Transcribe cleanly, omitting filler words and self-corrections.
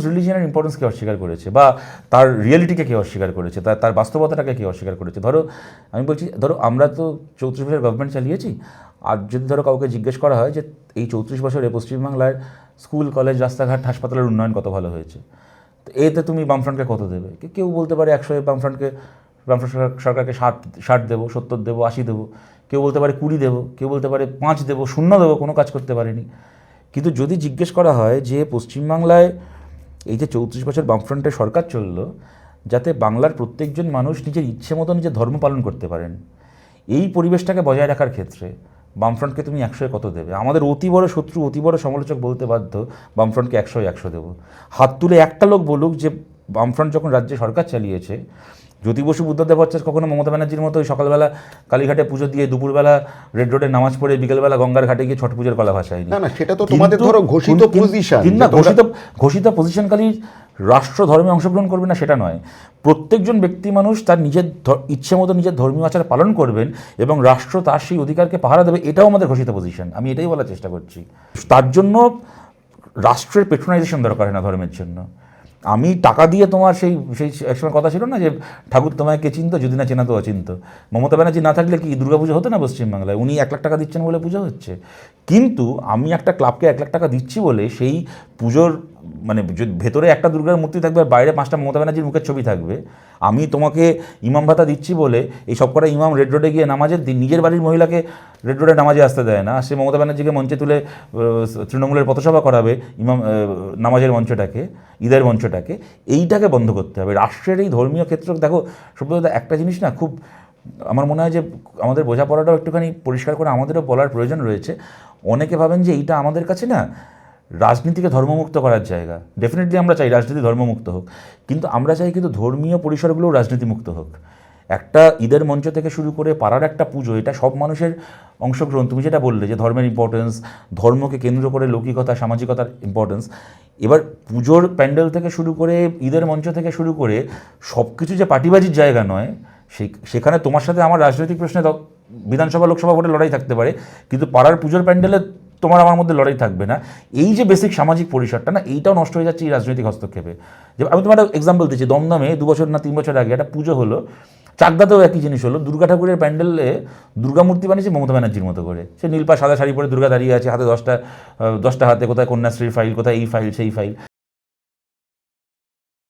রিলিজিয়ানের ইম্পর্টেন্সকে অস্বীকার করেছে বা তার রিয়েলিটিকে কে অস্বীকার করেছে, তার বাস্তবতাটাকে কে অস্বীকার করেছে? ধরো আমি বলছি, ধরো আমরা তো 34 বছর গভর্নমেন্ট চালিয়েছি, আর যদি ধরো কাউকে জিজ্ঞেস করা হয় যে এই 34 বছরে পশ্চিমবাংলার স্কুল, কলেজ, রাস্তাঘাট, হাসপাতালের উন্নয়ন কত ভালো হয়েছে, তো এতে তুমি বামফ্রন্টকে কত দেবে? কেউ বলতে পারে 100, বামফ্রন্ট সরকারকে 60 দেবো, 70 দেবো, 80 দেবো, কেউ বলতে পারে 20 দেবো, কেউ বলতে পারে 5 দেবো, 0 দেবো, কোনো কাজ করতে পারেনি। কিন্তু যদি জিজ্ঞেস করা হয় যে পশ্চিমবাংলায় এই যে 34 বছর বামফ্রন্টের সরকার চললো, যাতে বাংলার প্রত্যেকজন মানুষ নিজের ইচ্ছে মতো নিজের ধর্ম পালন করতে পারেন, এই পরিবেশটাকে বজায় রাখার ক্ষেত্রে বামফ্রন্টকে তুমি 100-এ কত দেবে? আমাদের অতি বড় শত্রু, অতি বড় সমালোচক বলতে বাধ্য বামফ্রন্টকে 100-এ 100 দেবো। হাত তুলে একটা লোক বলুক যে বামফ্রন্ট যখন রাজ্যে সরকার চালিয়েছে, জ্যোতি বসু, বুদ্ধদেব ভট্টাচার্য কখনো মমতা ব্যানার্জির মতো ওই সকালবেলা কালীঘাটে পুজো দিয়ে দুপুরবেলা রেড রোডে নামাজ পড়ে বিকেলবেলা গঙ্গার ঘাটে গিয়ে ছট পুজোর কলা ভাসায়নি। না, সেটা তো তোমাদের ধরো ঘোষিত পজিশন। না, ঘোষিত পজিশনকারী রাষ্ট্র ধর্মে অংশগ্রহণ করবে না সেটা নয়। প্রত্যেকজন ব্যক্তি মানুষ তার নিজের ইচ্ছে মতো নিজের ধর্মীয় আচার পালন করবেন এবং রাষ্ট্র তার সেই অধিকারকে পাহারা দেবে, এটাও আমাদের ঘোষিত পজিশন। আমি এটাই বলার চেষ্টা করছি। তার জন্য রাষ্ট্রের পেট্রোনাইজেশন দরকার হয় না ধর্মের জন্য। আমি টাকা দিয়ে তোমার সেই সেই একসময় কথা ছিল না যে ঠাকুর তোমায় কে চিনত, যদি না চেনা তো অচিন্ত। মমতা ব্যানার্জি না থাকলে কি দুর্গাপুজো হতো না পশ্চিমবাংলায়? উনি 1 লাখ টাকা দিচ্ছেন বলে পুজো হচ্ছে। কিন্তু আমি একটা ক্লাবকে 1 লাখ টাকা দিচ্ছি বলে সেই পুজোর মানে ভেতরে একটা দুর্গার মূর্তি থাকবে আর বাইরে 5টা মমতা ব্যানার্জির মুখের ছবি থাকবে। আমি তোমাকে ইমাম ভাতা দিচ্ছি বলে এই সব কটা ইমাম রেড রোডে গিয়ে নামাজের দিন নিজের বাড়ির মহিলাকে রেড রোডে নামাজে আসতে দেয় না, সে মমতা ব্যানার্জিকে মঞ্চে তুলে তৃণমূলের পথসভা করাবে ইমাম নামাজের মঞ্চটাকে, ঈদের মঞ্চটাকে। এইটাকে বন্ধ করতে হবে। রাষ্ট্রের এই ধর্মীয় ক্ষেত্র দেখো সভ্যতা একটা জিনিস না, খুব আমার মনে হয় যে আমাদের বোঝাপড়াটাও একটুখানি পরিষ্কার করে আমাদেরও বলার প্রয়োজন রয়েছে। অনেকে ভাবেন যে এইটা আমাদের কাছে না রাজনীতিকে ধর্মমুক্ত করার জায়গা। ডেফিনেটলি আমরা চাই রাজনীতি ধর্মমুক্ত হোক, কিন্তু আমরা চাই কিন্তু ধর্মীয় পরিসরগুলোও রাজনীতিমুক্ত হোক। একটা ঈদের মঞ্চ থেকে শুরু করে পাড়ার একটা পুজো, এটা সব মানুষের অংশগ্রহণ। তুমি যেটা বললে যে ধর্মের ইম্পর্টেন্স, ধর্মকে কেন্দ্র করে লৌকিকতা, সামাজিকতার ইম্পর্টেন্স, এবার পুজোর প্যান্ডেল থেকে শুরু করে ঈদের মঞ্চ থেকে শুরু করে সব কিছু যে পার্টিবাজির জায়গা নয়, সেখানে তোমার সাথে আমার রাজনৈতিক প্রশ্নে বিধানসভা, লোকসভা ভোটে লড়াই থাকতে পারে, কিন্তু পাড়ার পুজোর প্যান্ডেলে তোমার আমার মধ্যে লড়াই থাকবে না। এই যে বেসিক সামাজিক পরিসরটা না, এইটাও নষ্ট হয়ে যাচ্ছে এই রাজনৈতিক হস্তক্ষেপে। যে আমি তোমার একটা এক্সাম্পল দিচ্ছি, দমদমে 2 বছর না 3 বছর আগে একটা পুজো হলো, চাকদাতেও একই জিনিস হলো। দুর্গা ঠাকুরের প্যান্ডেলে দুর্গামূর্তি বানিয়েছে মমতা ব্যানার্জির মতো করে। সে নীলপা সাদা শাড়ি পরে দুর্গা দাঁড়িয়ে আছে, হাতে 10টা হাতে, কোথায় কন্যাশ্রীর ফাইল, কোথায় এই ফাইল সেই ফাইল।